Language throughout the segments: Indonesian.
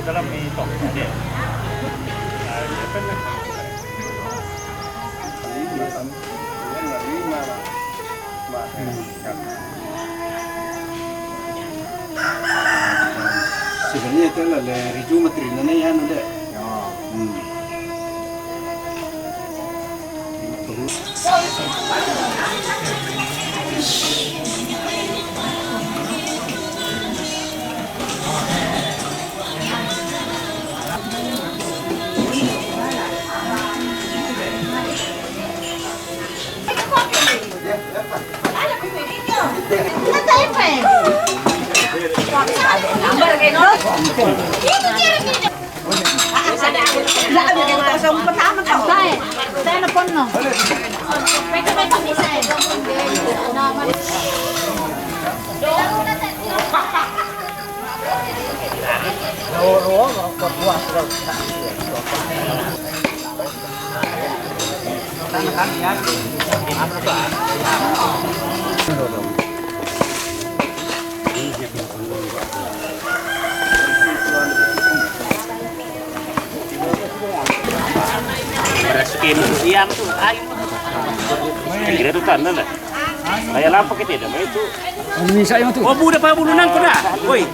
dalam itu. Jadi, ya kan. Sebenarnya itu adalah ricu materialnya ya udah. Saya nelfon no. Mereka bisa. Skim siang tuh air. Kira itu tanda lah. Kayak lampu kita ada, itu. Bisa yang tuh. Oh, udah pa bulunan ko na. Woi.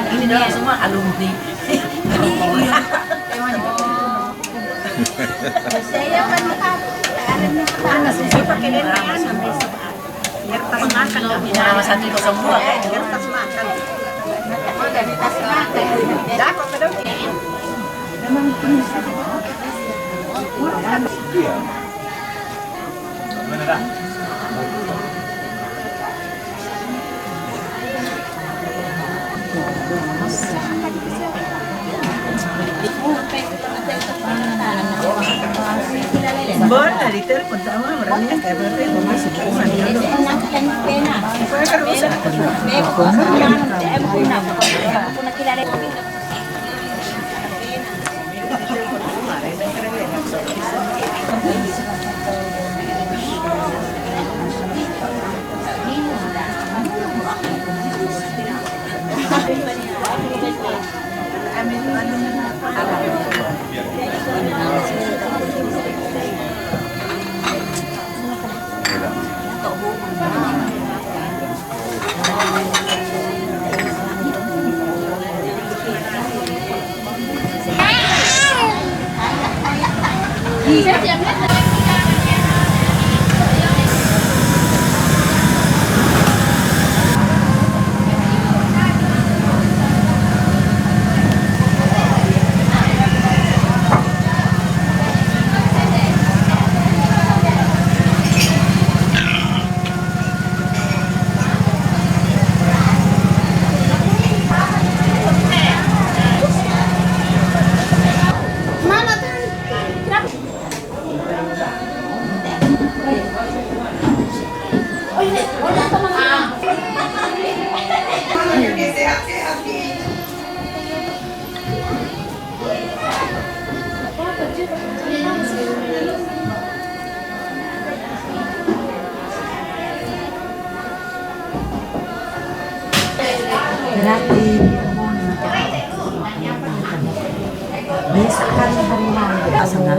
Ini dia semua alumni. Saya pakai dengar sampai kertas makan nama 102 kan kertas makan. Oh, dari tas makan. Dah kok kedok. Iya. Mana dah? Bon, dari telepon sama orangnya kayak berarti masih bukan dulu. sangat.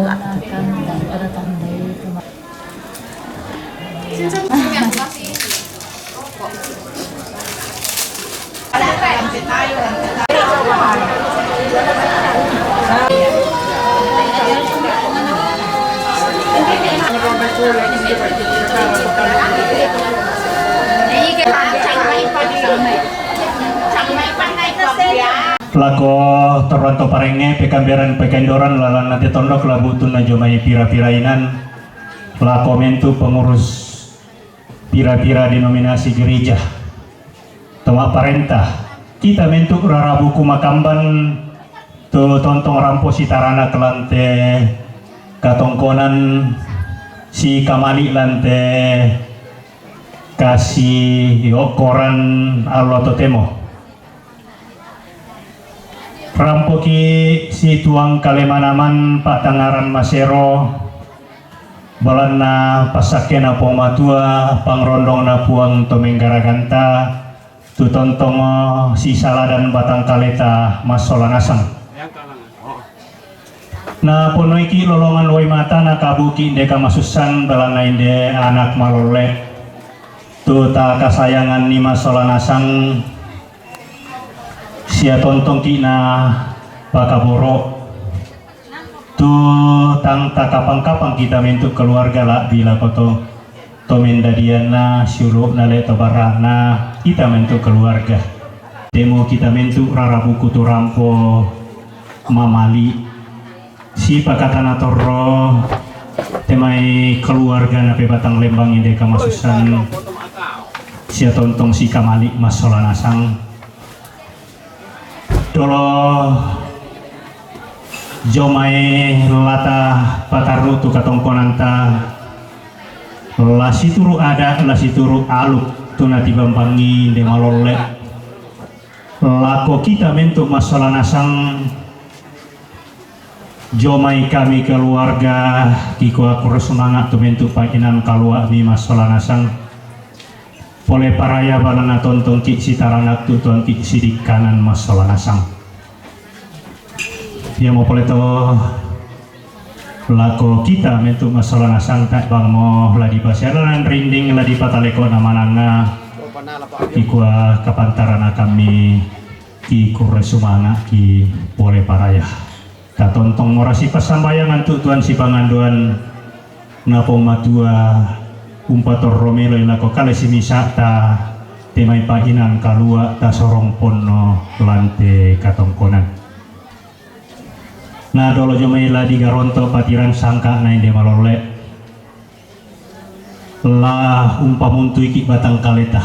Lako Toronto parenge pekamberan pekendoran lalan nanti tondok labu tuna jomai pira-pirainan lako mentu pengurus pira-pira denominasi gereja toma parentah kita mentu rarabuku makamban tu tontong rampo sitarana kelante katongkonan si kamali lante kasih koran Allah totemo rampoki si tuang kalemanaman Pak Tangaran Masero balana pasakena pomatua pangrondong na puang tomenggaraganta tu tontongo si saladan batang kaleta masolanasang na ponoiki lolongan wai mata na kabuki indeka masusan balana inde anak malole tu ta kasayangan ni masolanasang sia tontong kina pakaboro tu tang takapang-kapang kita mentuk keluarga lah bila koto tomenda diana syuruk nale tobarana kita mentuk keluarga demo kita mentuk rarabuku tu rampo mamali si pakatana torro temai keluarga nape batang lembang inde kamasusan sia tontong si kamali masolanasang dolo jomai lata pataru tu katongkonanta lasi turu ada lasi turu aluk tu nati bambangi de malole lako kita mentuk masalah nasang jomai kami keluarga kiko aku semangat tu mentuk pakinan kalua mi masalah nasang oleh paraya balana tontong ki sitaranak tu tuan ki sidik kanan masalah nasang dia mau boleh tahu lako kita mentuk masalah nasang tak bang mo ladi pasyaran rinding ladi pataleko namananga kikua kapantaran kami ki kuresumanga ki boleh paraya tak tontong morasi pasambayangan tu tuan si panganduan napong matua umpator romelo ilako kale si misata temai pahinan kalua ta sorong ponno lante katongkonan na dolo jomai la di garonto patiran sangka na inde malole la umpamuntu iki batang kaleta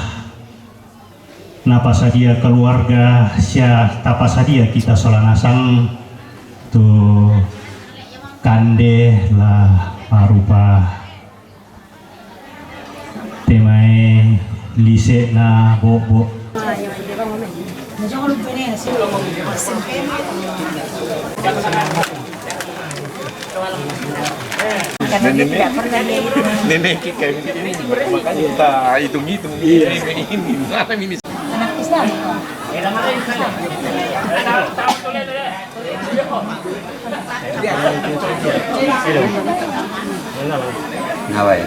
na pasadia keluarga sia tapasadia kita solanasang tu kande la marupa temai lise na bobo nenek kayak ini makanya kita hitung-hitung ini mana ini Anak Islam. Ngawa ya?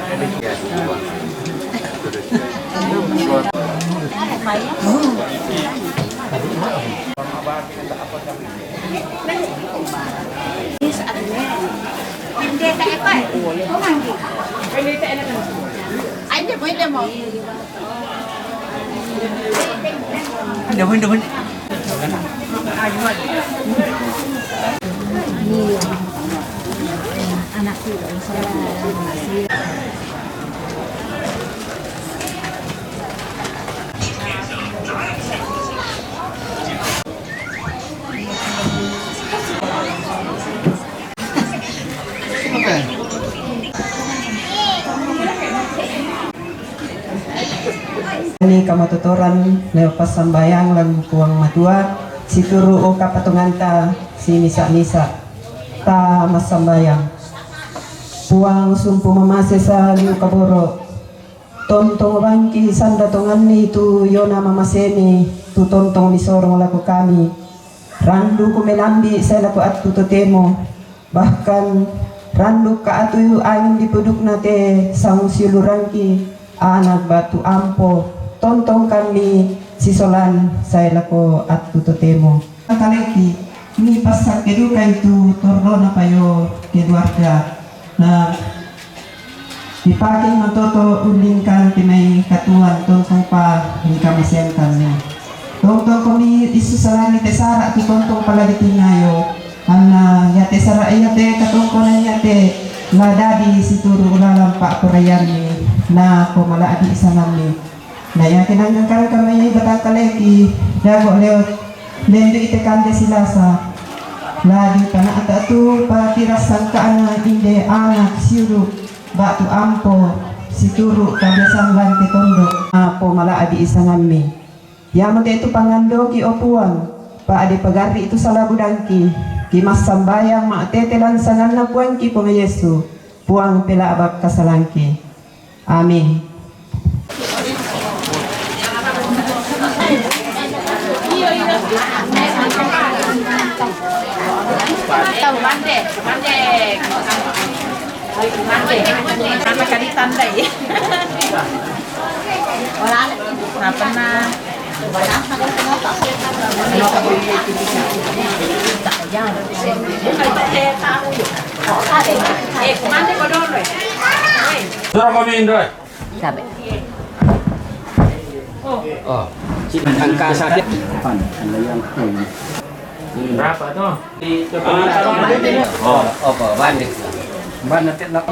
Anak itu masih ini kamatutoran lepas sambayang lan puang matua situru o kapatunganta si misa-misa ta masambayang puang sumpu mamase sa liu kaboro tontong bangki sanda tongani tu yona mamaseni tu tontong misorong laku kami randu kumelambi sa laku atu totemo bahkan randu kaatuyu angin dipuduk nate sang siulurangki anak batu ampo tontong kami sisolan saya lako at tututemo kaleki ni pasak keduka itu torno na payo keluarga na dipaking matoto ulingkan timay katuan tontong pa ni kamasentan ni tontong kami isusalani tesara tu tontong palagi ngayo ana yate sara yate katongkonan yate ladadi situru ulalam pak perayani na pemala adi isanami na yakin hanggang karang kamay batang kaleki dago leot lendo ite kande silasa ladi pana ata tu patiras sangkaan na inde anak siru batu ampo situru kabiasang lanti tondo na pemala adi isanami yamate itu pangandogi opuang pa adi pagari itu salabudangki kimas sambayang maatetelan sangan na puang ki pome Yesu puang pela abak kasalangki amin. Sama kali tandai. Nah pernah. Sudah kami Indra. Sabi. Oh, angka sakit. Berapa tuh? Oh, apa? Banding. Banyak nak.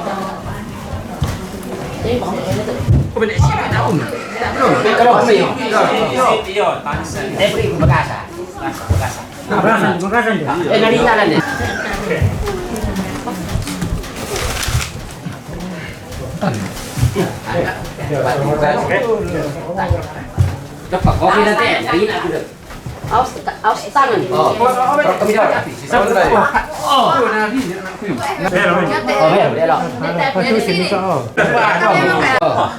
Beli sini tahu. Kalau kami yo. Depri Bekasa. Bekasa. Dari sana deh. Dapat kopi nanti. Hari ini aku dah. Aus tangan. Oh, kami dah. Sisa berapa? Oh, nanti aku. Oh, belok. Patu sini so. Oh.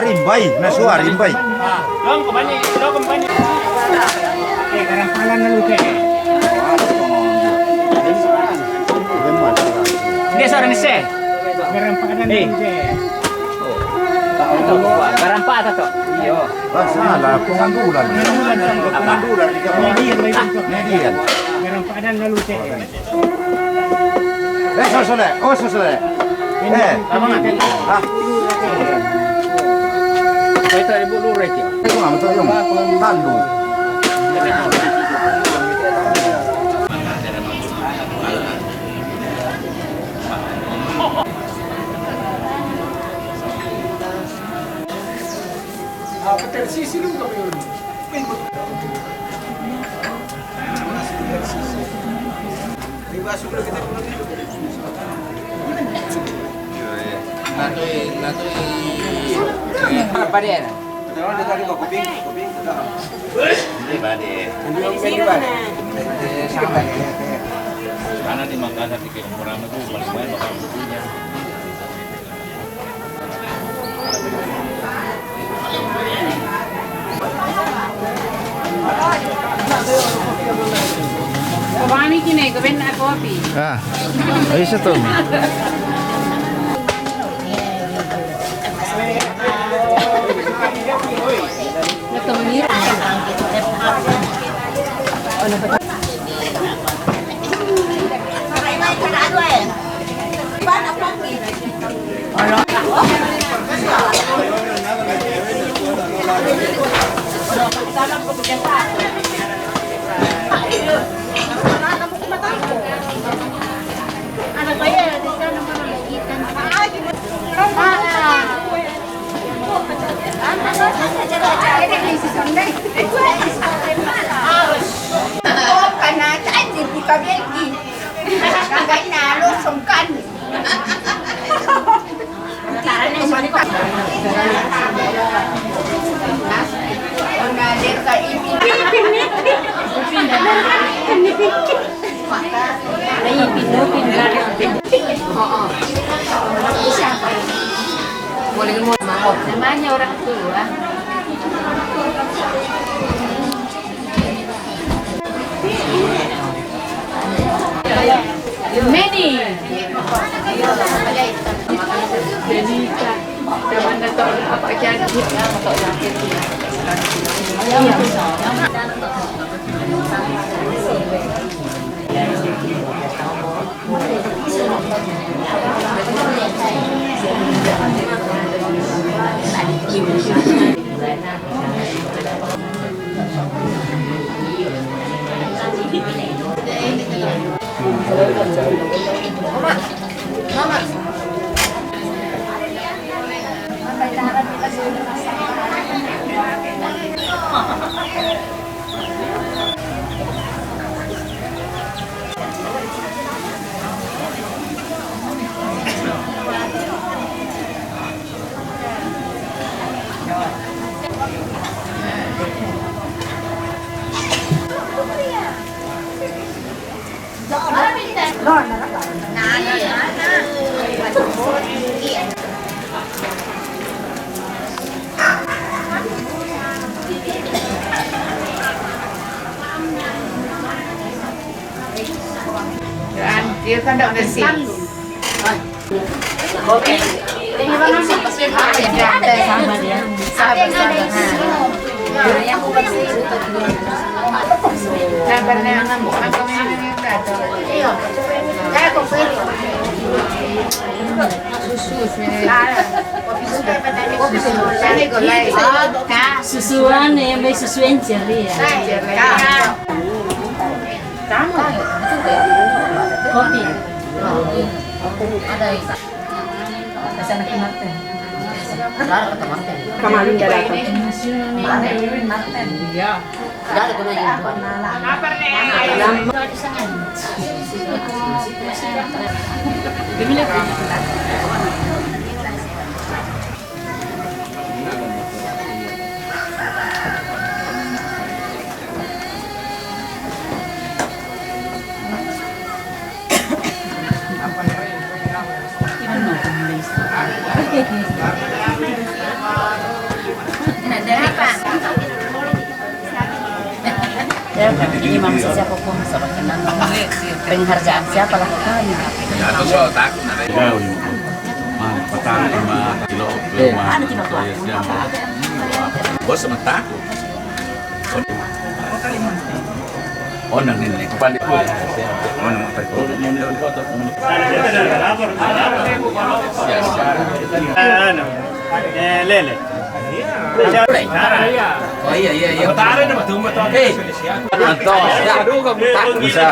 Rimbai, nasuar rimbai. Dong kembali. Karang pangan lalu ke. Dia seorang se. Karang pangan lalu ke. Garam pa ata to. Iyo. Salah, pengandulan. Pengandulan di Median. Karang pangan lalu ke. Sosole. Oh, sosole. Ito ibu luret ya. Itu nggak betul yung tandu. Apa dia? Karena di Makassar di Kemurang itu paling banyak makan bukunya. Kami kini keben nak kopi. Ayos ito. Ano ba yan? Di ka naman nalagitan. Namanya orang tua. Many. Dia kan dak bersih. Oke. Ini mana sih? Apa ya? Ada sama dia. Sahabat. Yang bersih itu. Kabarnya bukan kami kata. Iya. Kayak kopi. Susuan ya, may susuin ceria. Kopi. Ada isa. Bisa nak Martin. Kemarin dia datang. Martin. Iya. Ada kuna yun. Bimili ko. Ini mama siapa pun sama kenal penghargaan siapa lah kali. Atau soal takut ada. Petang sama kilo bos sama takut. Oh nang ini kepada itu ya. Oh nang apa itu? Lele. Oh iya. Tarik nama tuh motor. Anto, bisa.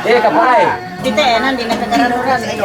Kapai. Kita enak di negara rural itu.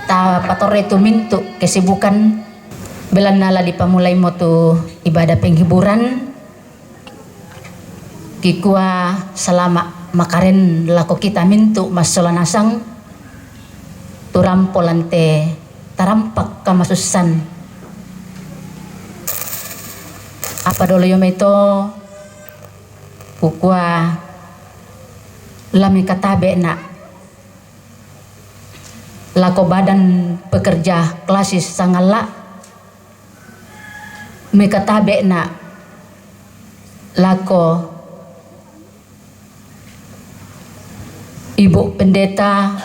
Ta patore tu mintu kesibukan belan nala dipamulai mo tu ibadah penghiburan kikua selama makaren lako kita mintu masolanasang turampolante tarampak kamasusan apa dolo yo ito kukua lami katabe na lako badan pekerja klasis sangala mekatabe na lako ibu pendeta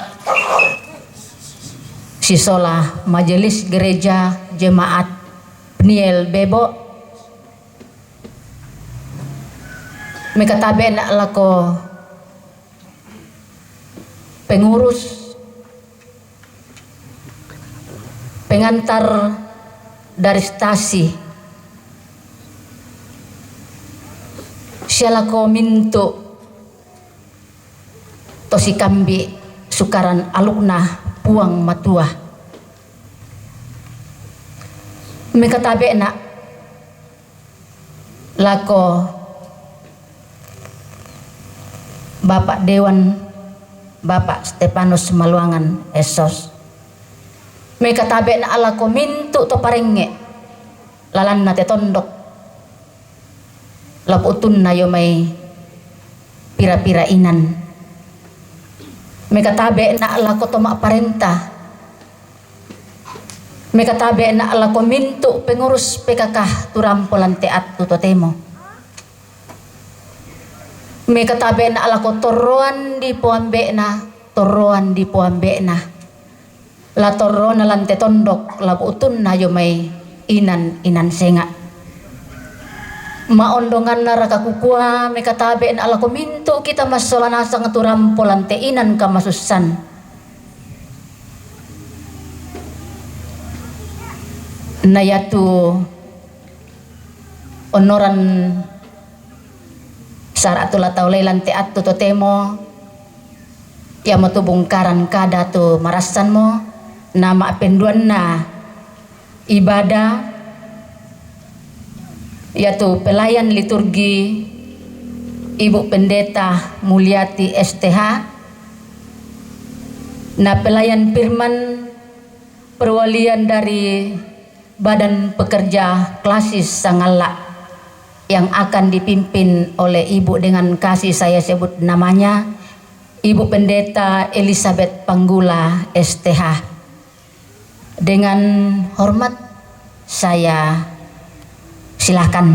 sisola majelis gereja jemaat Peniel Bebo mekatabe na lako pengurus pengantar dari stasi sialako mintu tosi kambi sukaran alukna puang matua mekatabe na lako Bapak Dewan Bapak Stepanus Maluangan Esos mekatabe na alako mintu to parenge lalan na te tondok laputun na yo may pira-pira inan mekatabe na alako to maparenta mekatabe na alako mintu pengurus PKK turampolan teat tutotemo mekatabe na alako toroan di puambe na la torro na lante tondok labutun na yo may inan senga maondongan na rakakukua mekatabe na alako mintu kita masolanasa nga turampolan te inan kamasusan na yatu onoran saratula taulay lante at tutotemo ya mo tu bungkaran kada tu marasan mo na maapenduan na ibadah yaitu pelayan liturgi Ibu Pendeta Mulyati STH na pelayan firman perwalian dari Badan Pekerja Klasis Sangala yang akan dipimpin oleh Ibu dengan kasih saya sebut namanya Ibu Pendeta Elizabeth Panggula STH. Dengan hormat saya silahkan.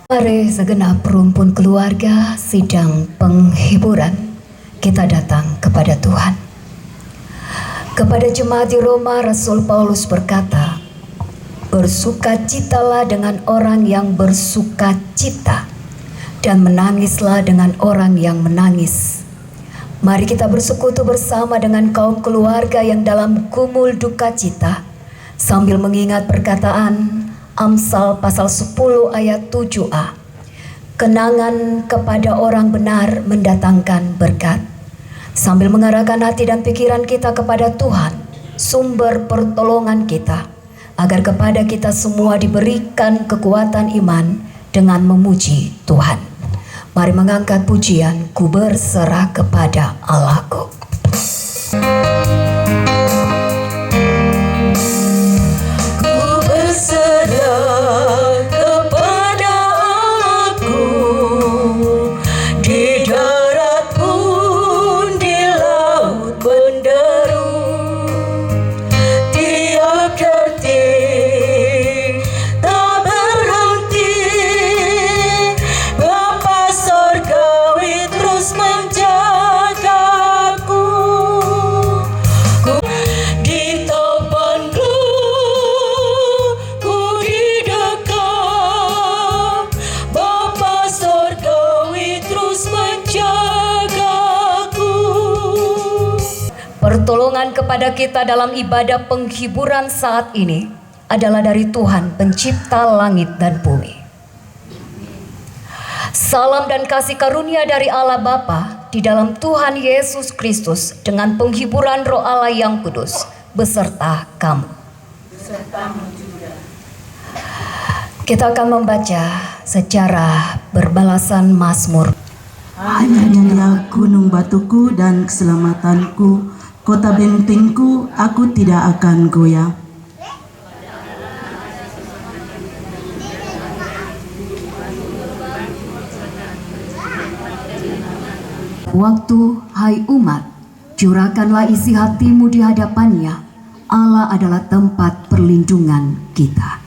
Mari segenap rumpun keluarga sidang penghiburan kita datang kepada Tuhan. Kepada jemaat di Roma Rasul Paulus berkata, bersukacitalah dengan orang yang bersukacita dan menangislah dengan orang yang menangis. Mari kita bersekutu bersama dengan kaum keluarga yang dalam gumul duka cita sambil mengingat perkataan Amsal pasal 10 ayat 7a. Kenangan kepada orang benar mendatangkan berkat. Sambil mengarahkan hati dan pikiran kita kepada Tuhan, sumber pertolongan kita, agar kepada kita semua diberikan kekuatan iman dengan memuji Tuhan. Mari mengangkat pujian, ku berserah kepada Allahku. Ku berserah kepada Allahku, di darat pun di laut menderu, tiap detik tak berhenti. Bapa Sorgawi terus menjagaku. Di topanku ku didekap, Bapa Sorgawi terus menjagaku. Pertolongan kepada kita dalam ibadah penghiburan saat ini adalah dari Tuhan pencipta langit dan bumi. Salam dan kasih karunia dari Allah Bapa di dalam Tuhan Yesus Kristus dengan penghiburan Roh Allah yang kudus beserta kamu. Kita akan membaca secara berbalasan Mazmur. Hanya Dia gunung batuku dan keselamatanku, kota bentengku, aku tidak akan goyah. Waktu, hai umat, curahkanlah isi hatimu di hadapannya. Allah adalah tempat perlindungan kita.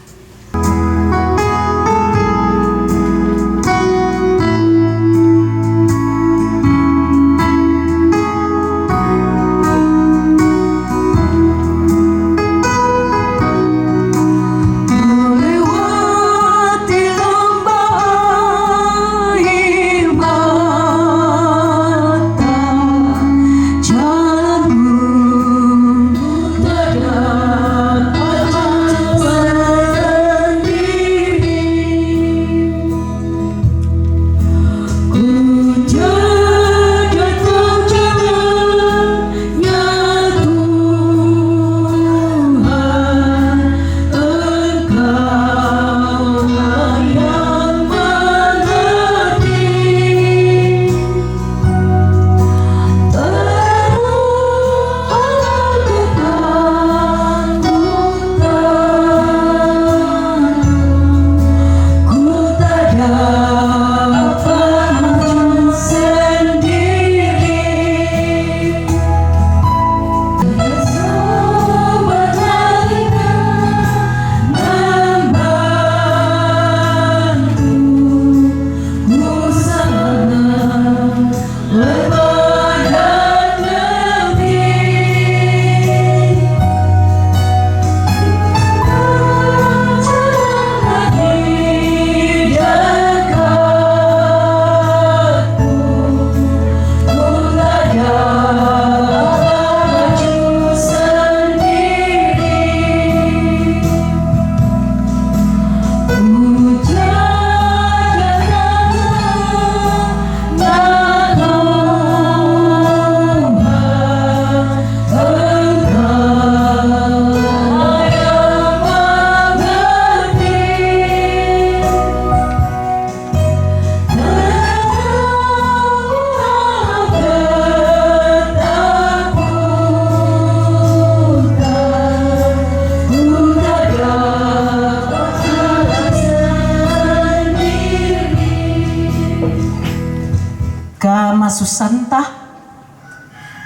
Masusanta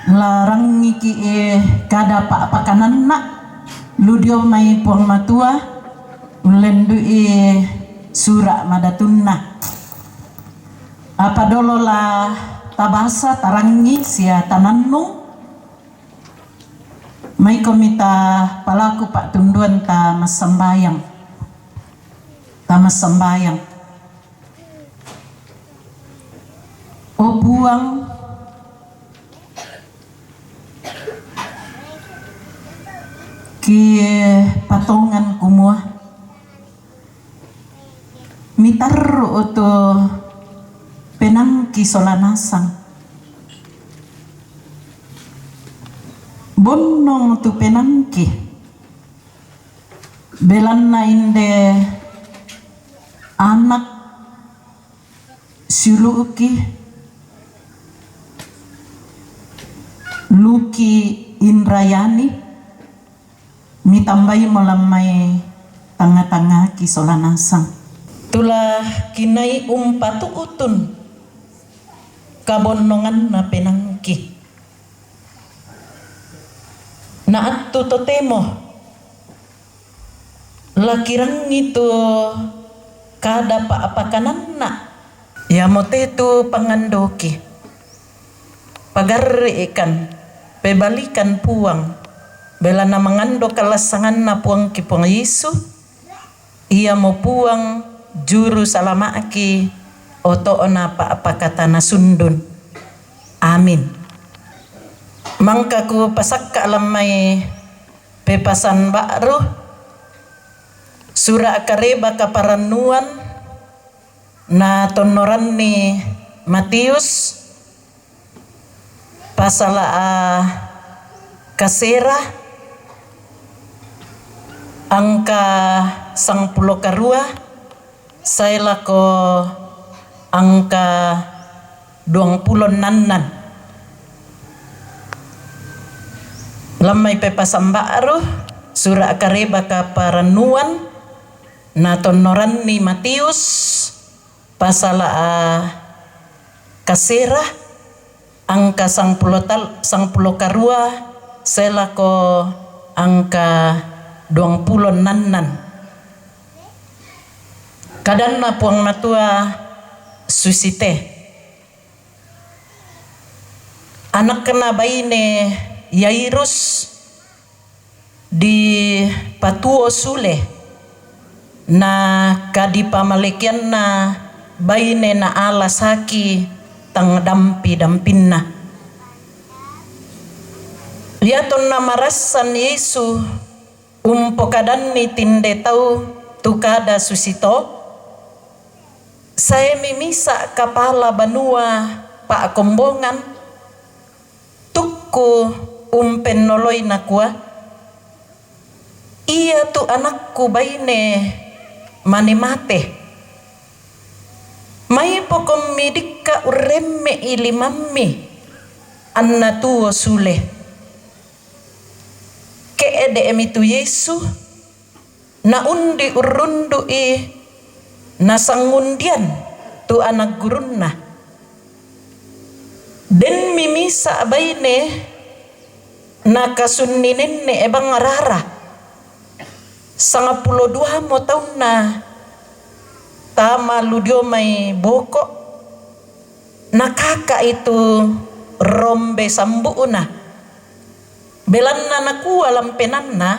larang ngiki kada pakanan nak ludio mai puang matua ulendu sura madatunna apa dolo la tabasa tarangi sia tanannu mai komita palaku pak tunduan ta masambayang o buang ki patongan kumua mitaru oto penangki solanasang bonnong tu penangki belanna inde anak suluki Luki Indrayani mitambai melamai tanga-tanga kisolanasang tulah kinai umpatu utun kabonnongan na penangki na attu totemo lakirang itu kada pa apakanan na ya motetu pangandoki pagarri ikan pebalikan puang bela na mangando kalasangan na puang ki puang Yesu ia mo puang juru salama aki oto na pa apakata na sundun amin mangkaku pasakka lamay pepasan baru sura akareba kaparanuan na tonoran ni Matius pasal kasera angka 10 karua saya lako angka 26 lamay pe pasambaru sura kareba ka paranuan na tonoran ni Matius pasal kasera angka 10 karua saya lako angka 26 kadanna puang matua susite anak kena baine Yairus di patuo sule na kadi pamalekian na baine na alas haki tang dampinna liaton na marasan Yesu umpokadan ni tinde tau tukada susito saya mimisa kapala banua pa kombongan tukku umpenoloy na kuah iya tu anakku baine manimate may pokomidik ka uremme ilimammi anna tuo sule keede emitu Yesu na undi urundu na sangundian tu anak gurunna den mimisa baine na kasuninenne ebang arara 12 mo taon na tama ludio may boko nakaka itu rombe sambuuna belan na nakuha lampenan na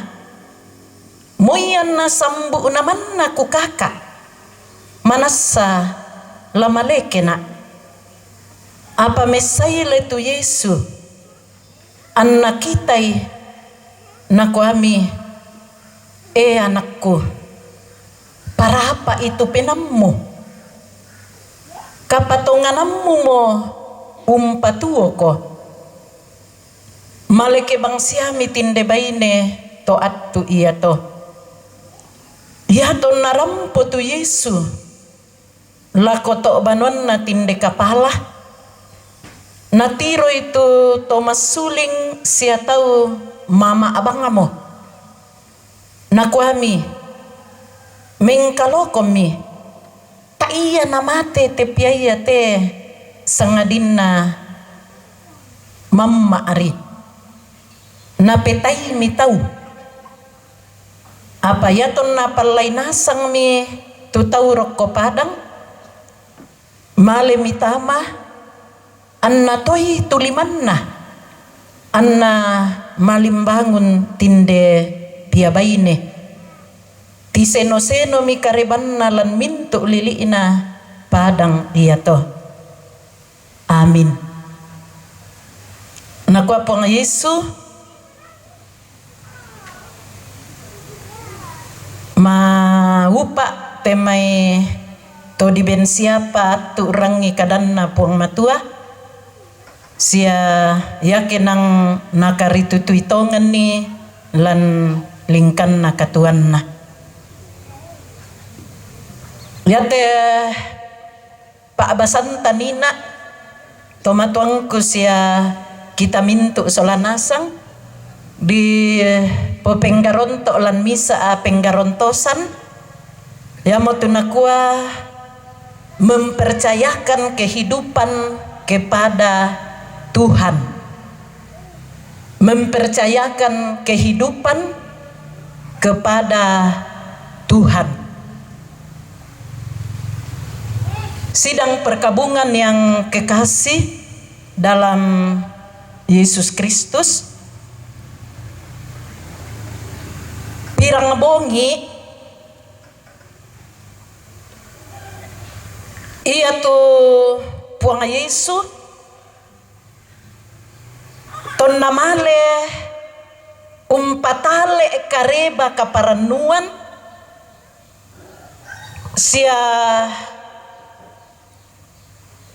moyan na sambu naman na kukaka manasa lamaleke na apa mesayle tu Yesu anak kitay na kuami anakku para apa itu penammu kapatonganammu mo umpatuo ko maleke bang siami tinde baine to attu iya to narampo tu Yesu lako to banon na tinde kapala natiro itu to masuling siya tau mama abangamo nakuami mengkalokomi ta iya namate te piaya te sangadin na mamma ari napetay mi tau apa yaton na palay nasang mi tutau rokko padang male mi tama anna toy tuliman na anna malimbangun tinde piabaine ti seno-seno mi kareban na lan mintu liliina padang iyato amin nakuha po nga Yesu maupa temay to di ben siapa tu rangi kadanna puang matua siya yakin ang nakaritutuitongan ni lan lingkan na katuan na yate paabasan tanina tomatuang ko siya kita mintu solanasang di popenggaronto lan misa penggarontosan ya mo tunakua mempercayakan kehidupan kepada Tuhan mempercayakan kehidupan kepada Tuhan sidang perkabungan yang kekasih dalam Yesus Kristus pirang bongi iya tuh puang Yesus ton namale umpatale kareba kaparanuan sia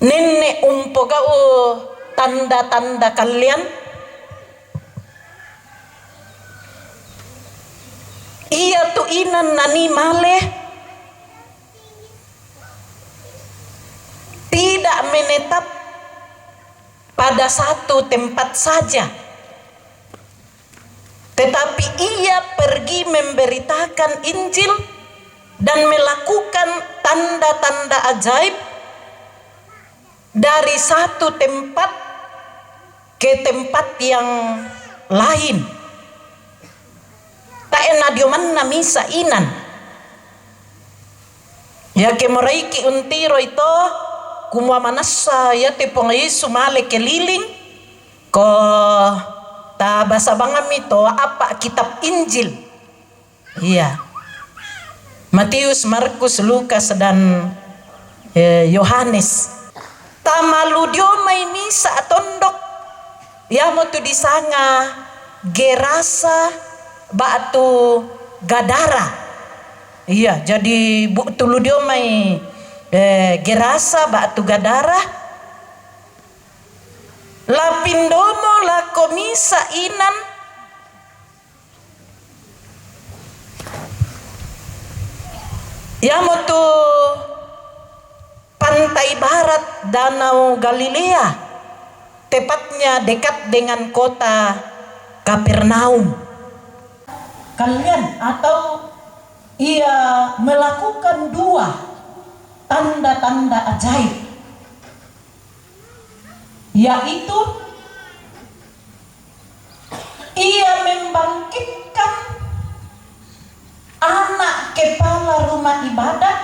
nenek umpogau tanda-tanda kalian. Ia tu inan nani male tidak menetap pada satu tempat saja, tetapi ia pergi memberitakan Injil dan melakukan tanda-tanda ajaib dari satu tempat ke tempat yang lain. Tak enak diomanna misa inan. Ya kemaraiki untiro ito kumwa manasa ya tepong Yesu male keliling ko ta basa bangam ito apa kitab Injil. Iya. Matius, Markus, Lukas dan Yohanes. Tamalu dio may misa tondok. Ya mo tu disanga Gerasa batu Gadara. Iya, jadi tulu dio may Gerasa batu Gadara. Lapindomo la komisa inan ya mo tu pantai barat Danau Galilea, tepatnya dekat dengan kota Kapernaum. Kalian atau ia melakukan dua tanda-tanda ajaib, yaitu ia membangkitkan anak kepala rumah ibadat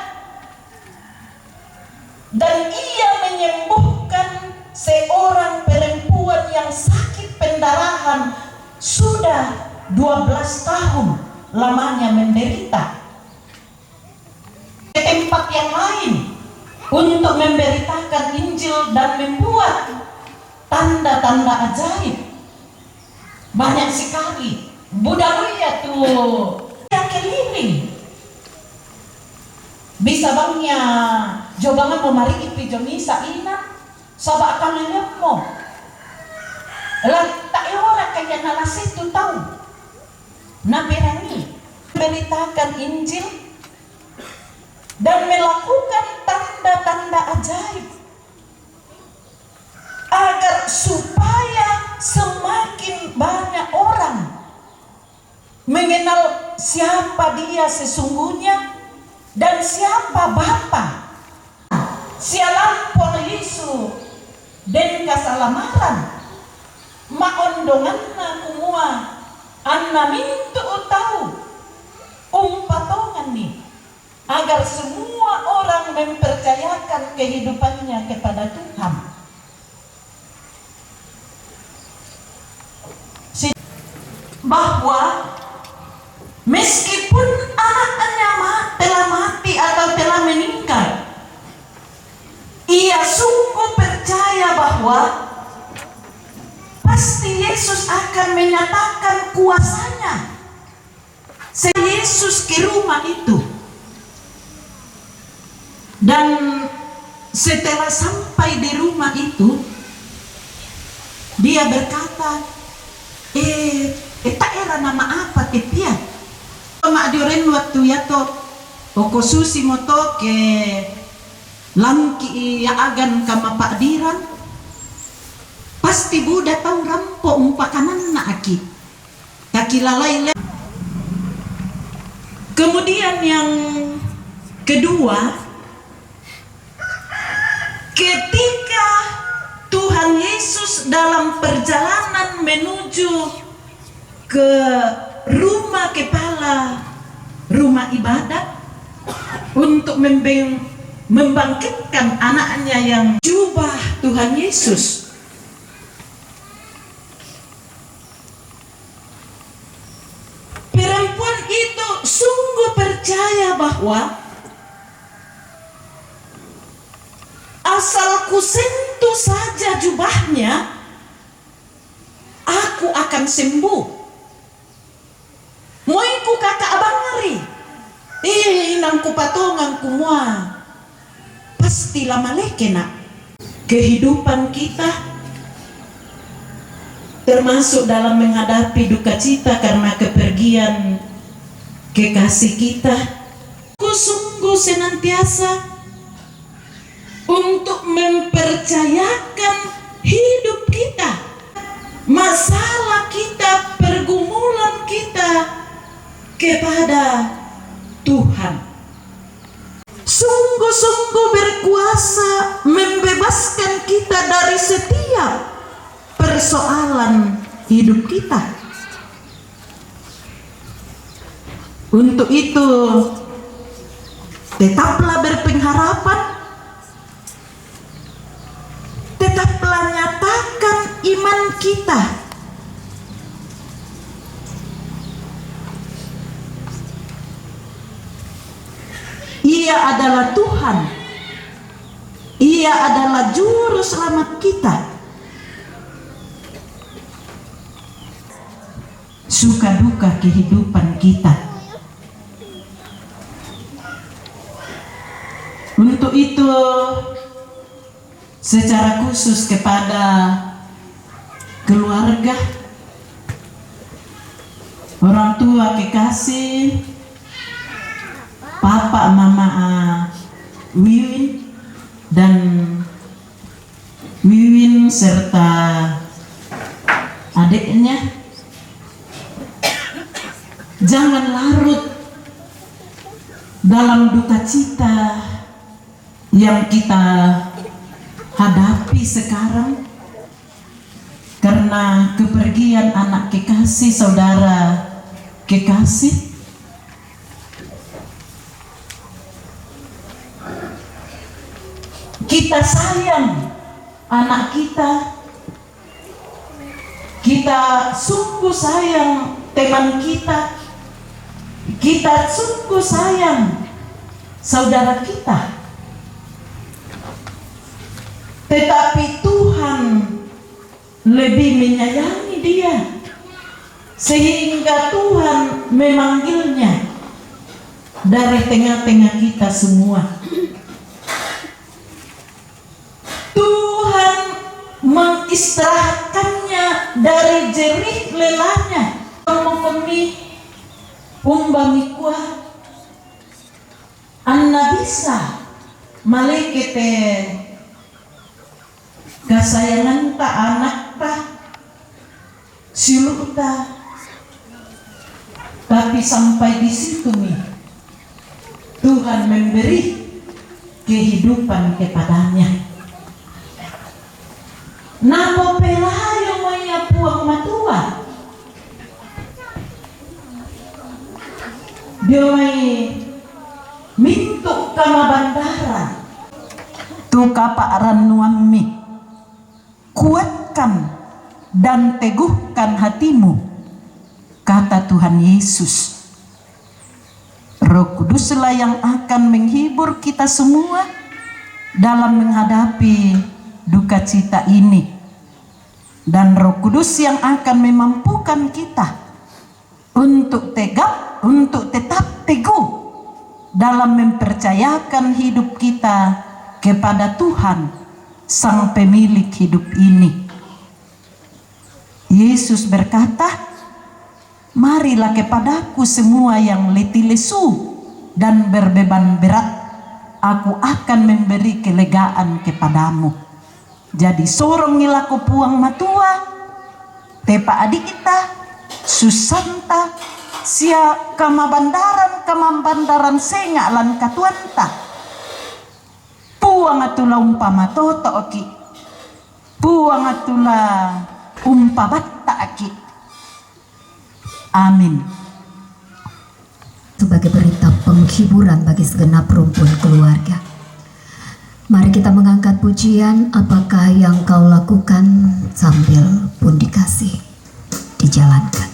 dan ia menyembuhkan seorang perempuan yang sakit pendarahan sudah 12 tahun lamanya menderita. Ke tempat yang lain untuk memberitakan Injil dan membuat tanda-tanda ajaib. Banyak sekali budaya tuh yang keliling. Bisa bangnya jobangan mau mari ipi jomisa ina sabak kalian mo. Lah tak ora kaya nalas itu tahu. Naberani beritakan Injil dan melakukan tanda-tanda ajaib agar supaya semakin banyak orang mengenal siapa dia sesungguhnya dan siapa Bapa. Sialan Yesu dan kasalamaran maondonganna kumua anna mintu tahu umpatongan nih agar semua orang mempercayakan kehidupannya kepada Tuhan. Bahwa meskipun anaknya telah mati atau telah meninggal, ia sungguh percaya bahwa pasti Yesus akan menyatakan kuasanya. Yesus ke rumah itu, dan setelah sampai di rumah itu, dia berkata, tak era nama apa kepia? Mak dioren waktu ya to, oko susi moto ke langki ya agan kama pak diran. Pasti Buddha tahu rampok umpakanan na aki kaki lalai. Kemudian yang kedua, ketika Tuhan Yesus dalam perjalanan menuju ke rumah kepala rumah ibadat untuk membangkitkan anaknya yang jubah Tuhan Yesus, perempuan itu sungguh percaya bahwa asal ku sentuh saja jubahnya, aku akan sembuh. Moiku kakak abang ngeri, inang ku patongan kumua, pasti lama leke nak. kehidupan kita, termasuk dalam menghadapi duka cita karena kepergian kekasih kita. Sungguh senantiasa untuk mempercayakan hidup kita, masalah kita, pergumulan kita kepada Tuhan. Sungguh-sungguh berkuasa membebaskan kita dari setiap persoalan hidup kita. Untuk itu, tetaplah berpengharapan, tetaplah nyatakan iman kita. Ia adalah Tuhan, Ia adalah juru selamat kita. Suka duka kehidupan kita. Untuk itu, secara khusus kepada keluarga, orang tua kekasih, Papa Mama Wiwin dan Wiwin serta adiknya, jangan larut dalam duka cita yang kita hadapi sekarang karena kepergian anak kekasih, saudara kekasih. Kita sayang anak kita, kita sungguh sayang teman kita, kita sungguh sayang saudara kita. Tetapi Tuhan lebih menyayangi dia, sehingga Tuhan memanggilnya dari tengah-tengah kita semua. Tuhan mengistirahatkannya dari jerih lelahnya. Mengkemi umbami kuah anna bisa malekete kasayangan ta anak ta silu ta, tapi sampai di situ nih Tuhan memberi kehidupan kepadanya. Namo pelayo maya puang matua, dia may mintuk kama bandara tu kapaaran nuammi, kuatkan dan teguhkan hatimu, kata Tuhan Yesus. Roh Kuduslah yang akan menghibur kita semua dalam menghadapi duka cita ini, dan Roh Kudus yang akan memampukan kita untuk tetap teguh dalam mempercayakan hidup kita kepada Tuhan, Sang Pemilik hidup ini. Yesus berkata, marilah kepadaku semua yang letih lesu dan berbeban berat, aku akan memberi kelegaan kepadamu. Jadi sorong ngilaku puang matua, tepa adik kita, susanta, sia kamabandaran senga lan katuanta. Puang atula umpama toto oki, puang atula umpabatta aki. Amin. Sebagai berita penghiburan bagi segenap rumpun keluarga, mari kita mengangkat pujian apakah yang kau lakukan sambil pun dikasih dijalankan.